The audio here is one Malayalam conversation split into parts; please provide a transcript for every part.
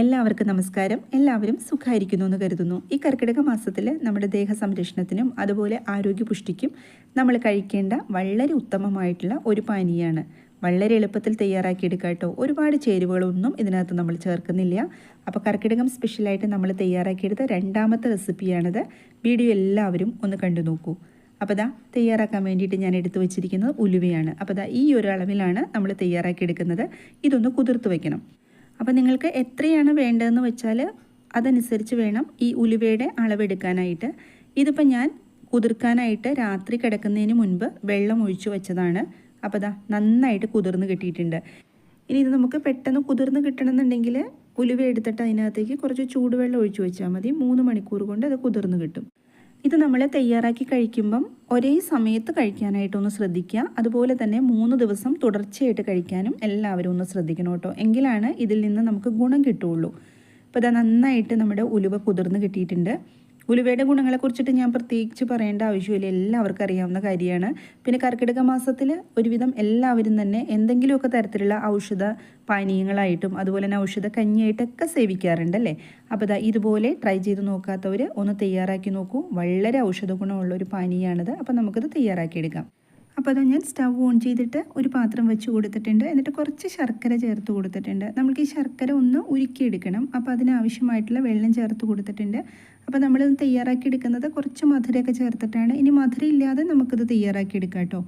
എല്ലാവർക്കും നമസ്കാരം. എല്ലാവരും സുഖമായിരിക്കുന്നു എന്ന് കരുതുന്നു. ഈ കർക്കിടക മാസത്തിൽ നമ്മുടെ ദേഹ സംരക്ഷണത്തിനും അതുപോലെ ആരോഗ്യപുഷ്ടിക്കും നമ്മൾ കഴിക്കേണ്ട വളരെ ഉത്തമമായിട്ടുള്ള ഒരു പാനീയമാണ്. വളരെ എളുപ്പത്തിൽ തയ്യാറാക്കിയെടുക്കുക കേട്ടോ. ഒരുപാട് ചേരുവകളൊന്നും ഇതിനകത്ത് നമ്മൾ ചേർക്കുന്നില്ല. അപ്പോൾ കർക്കിടകം സ്പെഷ്യലായിട്ട് നമ്മൾ തയ്യാറാക്കിയെടുത്ത രണ്ടാമത്തെ റെസിപ്പിയാണിത്. വീഡിയോ എല്ലാവരും ഒന്ന് കണ്ടു നോക്കൂ. അപ്പോൾ ദാ തയ്യാറാക്കാൻ വേണ്ടിയിട്ട് ഞാൻ എടുത്തു വെച്ചിരിക്കുന്നത് ഉലുവയാണ്. അപ്പോൾ ദാ ഈ ഒരു അളവിലാണ് നമ്മൾ തയ്യാറാക്കിയെടുക്കുന്നത്. ഇതൊന്ന് കുതിർത്ത് വയ്ക്കണം. അപ്പോൾ നിങ്ങൾക്ക് എത്രയാണ് വേണ്ടതെന്ന് വെച്ചാൽ അതനുസരിച്ച് വേണം ഈ ഉലുവയുടെ അളവെടുക്കാനായിട്ട്. ഇതിപ്പോൾ ഞാൻ കുതിർക്കാനായിട്ട് രാത്രി കിടക്കുന്നതിന് മുൻപ് വെള്ളം ഒഴിച്ചു വെച്ചതാണ്. അപ്പോൾ ദാ നന്നായിട്ട് കുതിർന്ന് കിട്ടിയിട്ടുണ്ട്. ഇനി ഇത് നമുക്ക് പെട്ടെന്ന് കുതിർന്ന് കിട്ടണമെന്നുണ്ടെങ്കിൽ ഉലുവ എടുത്തിട്ട് അതിനകത്തേക്ക് കുറച്ച് ചൂടുവെള്ളം ഒഴിച്ചു വെച്ചാൽ മതി. 3 മണിക്കൂർ കൊണ്ട് അത് കുതിർന്ന് കിട്ടും. ഇത് നമ്മൾ തയ്യാറാക്കി കഴിക്കുമ്പം ഒരേ സമയത്ത് കഴിക്കാനായിട്ടൊന്ന് ശ്രദ്ധിക്കുക. അതുപോലെ തന്നെ 3 ദിവസം തുടർച്ചയായിട്ട് കഴിക്കാനും എല്ലാവരും ഒന്ന് ശ്രദ്ധിക്കണം കേട്ടോ. എങ്കിലാണ് ഇതിൽ നിന്ന് നമുക്ക് ഗുണം കിട്ടുകയുള്ളൂ. അപ്പോൾ ഇത് നന്നായിട്ട് നമ്മുടെ ഉലുവ കുതിർന്ന് കിട്ടിയിട്ടുണ്ട്. ഉലുവയുടെ ഗുണങ്ങളെക്കുറിച്ചിട്ട് ഞാൻ പ്രത്യേകിച്ച് പറയേണ്ട ആവശ്യമില്ല, എല്ലാവർക്കും അറിയാവുന്ന കാര്യമാണ്. പിന്നെ കർക്കിടക മാസത്തിൽ ഒരുവിധം എല്ലാവരും തന്നെ എന്തെങ്കിലുമൊക്കെ തരത്തിലുള്ള ഔഷധ പാനീയങ്ങളായിട്ടും അതുപോലെ തന്നെ ഔഷധ കഞ്ഞിയായിട്ടൊക്കെ സേവിക്കാറുണ്ടല്ലേ. അപ്പോൾ ഇതുപോലെ ട്രൈ ചെയ്ത് നോക്കാത്തവർ ഒന്ന് തയ്യാറാക്കി നോക്കൂ. വളരെ ഔഷധ ഗുണമുള്ളൊരു പാനീയമാണിത്. അപ്പോൾ നമുക്കത് തയ്യാറാക്കിയെടുക്കാം. അപ്പോൾ അത് ഞാൻ സ്റ്റവ് ഓൺ ചെയ്തിട്ട് ഒരു പാത്രം വെച്ച് കൊടുത്തിട്ടുണ്ട്. എന്നിട്ട് കുറച്ച് ശർക്കര ചേർത്ത് കൊടുത്തിട്ടുണ്ട്. നമുക്ക് ഈ ശർക്കര ഒന്ന് ഉരുക്കിയെടുക്കണം. അപ്പോൾ അതിനാവശ്യമായിട്ടുള്ള വെള്ളം ചേർത്ത് കൊടുത്തിട്ടുണ്ട്. അപ്പോൾ നമ്മൾ തയ്യാറാക്കിയെടുക്കുന്നത് കുറച്ച് മധുരമൊക്കെ ചേർത്തിട്ടാണ്. ഇനി മധുരം ഇല്ലാതെ നമുക്കിത് തയ്യാറാക്കിയെടുക്കാം കേട്ടോ.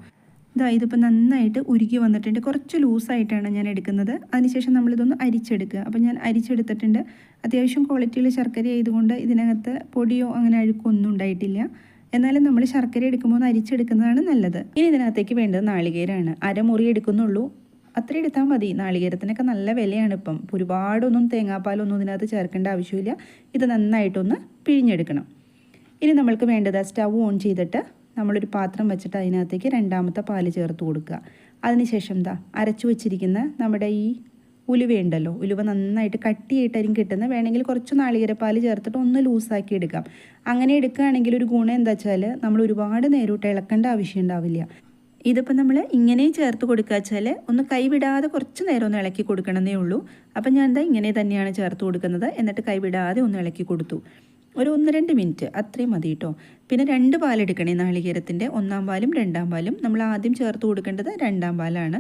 ഇതിപ്പോൾ നന്നായിട്ട് ഉരുക്കി വന്നിട്ടുണ്ട്. കുറച്ച് ലൂസായിട്ടാണ് ഞാൻ എടുക്കുന്നത്. അതിനുശേഷം നമ്മളിതൊന്ന് അരിച്ചെടുക്കുക. അപ്പോൾ ഞാൻ അരിച്ചെടുത്തിട്ടുണ്ട്. അത്യാവശ്യം ക്വാളിറ്റിയുള്ള ശർക്കര ആയതുകൊണ്ട് ഇതിനകത്ത് പൊടിയോ അങ്ങനെ അഴുക്കോ ഒന്നും ഉണ്ടായിട്ടില്ല. എന്നാലും നമ്മൾ ശർക്കര എടുക്കുമ്പോൾ ഒന്ന് അരിച്ചെടുക്കുന്നതാണ് നല്ലത്. ഇനി ഇതിനകത്തേക്ക് വേണ്ടത് നാളികേരമാണ്. അരമുറി എടുക്കുന്നുള്ളൂ, അത്ര എടുത്താൽ മതി. നാളികേരത്തിനൊക്കെ നല്ല വിലയാണ് ഇപ്പം. ഒരുപാടൊന്നും തേങ്ങാപ്പാലൊന്നും ഇതിനകത്ത് ചേർക്കേണ്ട ആവശ്യമില്ല. ഇത് നന്നായിട്ടൊന്ന് പിഴിഞ്ഞെടുക്കണം. ഇനി നമ്മൾക്ക് വേണ്ടത് സ്റ്റവ് ഓൺ ചെയ്തിട്ട് നമ്മളൊരു പാത്രം വെച്ചിട്ട് അതിനകത്തേക്ക് രണ്ടാമത്തെ പാല് ചേർത്ത് കൊടുക്കുക. അതിനുശേഷം അരച്ചു വെച്ചിരിക്കുന്ന നമ്മുടെ ഈ ഉലുവയുണ്ടല്ലോ, ഉലുവ നന്നായിട്ട് കട്ടിയായിട്ടായിരിക്കും കിട്ടുന്നത്. വേണമെങ്കിൽ കുറച്ച് നാളികേരപ്പാൽ ചേർത്തിട്ട് ഒന്ന് ലൂസാക്കി എടുക്കാം. അങ്ങനെ എടുക്കുകയാണെങ്കിൽ ഒരു ഗുണം എന്താ വെച്ചാൽ നമ്മൾ ഒരുപാട് നേരോട്ട് ഇളക്കേണ്ട ആവശ്യം ഉണ്ടാവില്ല. ഇതിപ്പോൾ നമ്മൾ ഇങ്ങനെ ചേർത്ത് കൊടുക്കുക വെച്ചാൽ ഒന്ന് കൈവിടാതെ കുറച്ച് നേരം ഒന്ന് ഇളക്കി കൊടുക്കണമെന്നേ ഉള്ളൂ. അപ്പം ഞാൻ ഇങ്ങനെ തന്നെയാണ് ചേർത്ത് കൊടുക്കുന്നത്. എന്നിട്ട് കൈവിടാതെ ഒന്ന് ഇളക്കി കൊടുത്തു. ഒരു 1-2 മിനിറ്റ് അത്രയും മതി കേട്ടോ. പിന്നെ 2 പാലെടുക്കണേ നാളികേരത്തിൻ്റെ. 1-ാം പാലും 2-ാം പാലും. നമ്മൾ ആദ്യം ചേർത്ത് കൊടുക്കേണ്ടത് 2-ാം പാലാണ്.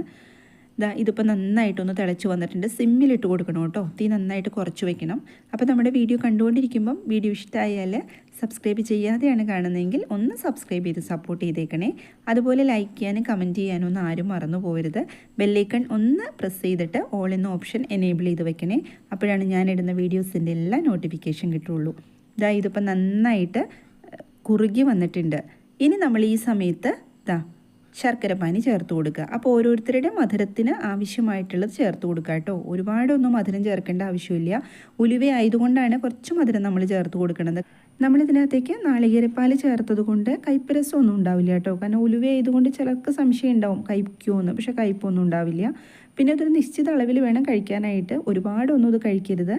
ഇതിപ്പോൾ നന്നായിട്ടൊന്ന് തിളച്ച് വന്നിട്ടുണ്ട്. സിമ്മിലിട്ട് കൊടുക്കണം കേട്ടോ. തീ നന്നായിട്ട് കുറച്ച് വയ്ക്കണം. അപ്പോൾ നമ്മുടെ വീഡിയോ കണ്ടുകൊണ്ടിരിക്കുമ്പം വീഡിയോ ഇഷ്ടമായാൽ സബ്സ്ക്രൈബ് ചെയ്യാതെയാണ് കാണുന്നതെങ്കിൽ ഒന്ന് സബ്സ്ക്രൈബ് ചെയ്ത് സപ്പോർട്ട് ചെയ്തേക്കണേ. അതുപോലെ ലൈക്ക് ചെയ്യാനും കമൻറ്റ് ചെയ്യാനും ഒന്നും ആരും മറന്നു പോകരുത്. ബെല്ലൈക്കൺ ഒന്ന് പ്രസ് ചെയ്തിട്ട് ഓൾ എന്ന ഓപ്ഷൻ എനേബിൾ ചെയ്ത് വെക്കണേ. അപ്പോഴാണ് ഞാനിടുന്ന വീഡിയോസിൻ്റെ എല്ലാ നോട്ടിഫിക്കേഷൻ കിട്ടുള്ളൂ. ഇതിപ്പോൾ നന്നായിട്ട് കുറുകി വന്നിട്ടുണ്ട്. ഇനി നമ്മൾ ഈ സമയത്ത് ശർക്കര പാനി ചേർത്ത് കൊടുക്കുക. അപ്പോൾ ഓരോരുത്തരുടെ മധുരത്തിന് ആവശ്യമായിട്ടുള്ളത് ചേർത്ത് കൊടുക്കുക കേട്ടോ. ഒരുപാടൊന്നും മധുരം ചേർക്കേണ്ട ആവശ്യമില്ല. ഉലുവ ആയതുകൊണ്ടാണ് കുറച്ച് മധുരം നമ്മൾ ചേർത്ത് കൊടുക്കുന്നത്. നമ്മളിതിനകത്തേക്ക് നാളികേരപ്പാൽ ചേർത്തത് കൊണ്ട് കയ്പ്പ് രസമൊന്നും ഉണ്ടാവില്ല കേട്ടോ. കാരണം ഉലുവ ആയതുകൊണ്ട് ചിലർക്ക് സംശയം ഉണ്ടാവും കയ്ക്കുമെന്ന്. പക്ഷെ കയ്പ്പൊന്നും ഉണ്ടാവില്ല. പിന്നെ അതൊരു നിശ്ചിത അളവിൽ വേണം കഴിക്കാനായിട്ട്. ഒരുപാടൊന്നും ഇത് കഴിക്കരുത്.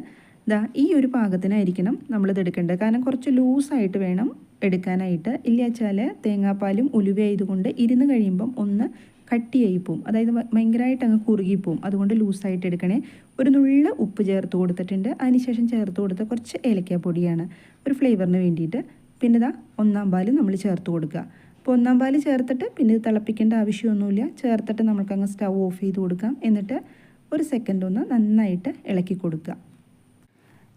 ഈ ഒരു പാകത്തിനായിരിക്കണം നമ്മളിത് എടുക്കേണ്ടത്. കാരണം കുറച്ച് ലൂസായിട്ട് വേണം എടുക്കാനായിട്ട്. ഇല്ല വെച്ചാൽ തേങ്ങാപ്പാലും ഉലുവ ആയതുകൊണ്ട് ഇരുന്ന് കഴിയുമ്പം ഒന്ന് കട്ടിയായി പോവും. അതായത് ഭയങ്കരമായിട്ട് അങ്ങ് കുറുകിപ്പോവും. അതുകൊണ്ട് ലൂസായിട്ട് എടുക്കണേ. ഒരു നുള്ള ഉപ്പ് ചേർത്ത് കൊടുത്തിട്ടുണ്ട്. അതിനുശേഷം ചേർത്ത് കൊടുത്ത കുറച്ച് ഏലക്കാപ്പൊടിയാണ് ഒരു ഫ്ലേവറിന് വേണ്ടിയിട്ട്. പിന്നെ 1-ാം പാല് നമ്മൾ ചേർത്ത് കൊടുക്കുക. അപ്പോൾ 1-ാം പാല് ചേർത്തിട്ട് പിന്നെ ഇത് തിളപ്പിക്കേണ്ട ആവശ്യമൊന്നുമില്ല. ചേർത്തിട്ട് നമുക്കങ്ങ് സ്റ്റവ് ഓഫ് ചെയ്ത് കൊടുക്കാം. എന്നിട്ട് ഒരു സെക്കൻഡ് ഒന്ന് നന്നായിട്ട് ഇളക്കി കൊടുക്കുക.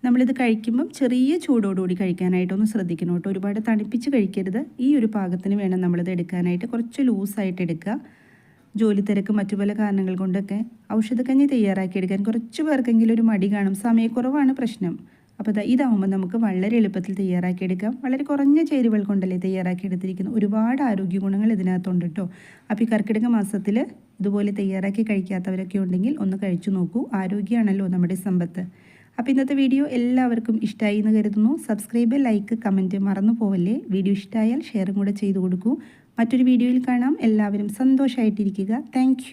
നമ്മളിത് കഴിക്കുമ്പം ചെറിയ ചൂടോടുകൂടി കഴിക്കാനായിട്ടൊന്ന് ശ്രദ്ധിക്കണം കേട്ടോ. ഒരുപാട് തണുപ്പിച്ച് കഴിക്കരുത്. ഈ ഒരു പാകത്തിന് വേണം നമ്മളിത് എടുക്കാനായിട്ട്. കുറച്ച് ലൂസായിട്ട് എടുക്കുക. ജോലി തിരക്ക് മറ്റു പല കാരണങ്ങൾ കൊണ്ടൊക്കെ ഔഷധക്കഞ്ഞി തയ്യാറാക്കിയെടുക്കാൻ കുറച്ച് പേർക്കെങ്കിലും ഒരു മടി കാണും. സമയക്കുറവാണ് പ്രശ്നം. അപ്പോൾ ഇതാവുമ്പോൾ നമുക്ക് വളരെ എളുപ്പത്തിൽ തയ്യാറാക്കിയെടുക്കാം. വളരെ കുറഞ്ഞ ചേരുവകൾ കൊണ്ടല്ലേ തയ്യാറാക്കിയെടുത്തിരിക്കുന്നത്. ഒരുപാട് ആരോഗ്യ ഗുണങ്ങൾ ഇതിനകത്തുണ്ട് കേട്ടോ. അപ്പോൾ ഈ കർക്കിടക മാസത്തിൽ ഇതുപോലെ തയ്യാറാക്കി കഴിക്കാത്തവരൊക്കെ ഉണ്ടെങ്കിൽ ഒന്ന് കഴിച്ചു നോക്കൂ. ആരോഗ്യമാണല്ലോ നമ്മുടെ സമ്പത്ത്. അപ്പോൾ ഇന്നത്തെ വീഡിയോ എല്ലാവർക്കും ഇഷ്ടമായി എന്ന് കരുതുന്നു. സബ്സ്ക്രൈബ്, ലൈക്ക്, കമൻറ്റ് മറന്നു പോവല്ലേ. വീഡിയോ ഇഷ്ടമായാൽ ഷെയറും കൂടെ ചെയ്തു കൊടുക്കൂ. മറ്റൊരു വീഡിയോയിൽ കാണാം. എല്ലാവരും സന്തോഷമായിട്ടിരിക്കുക. താങ്ക്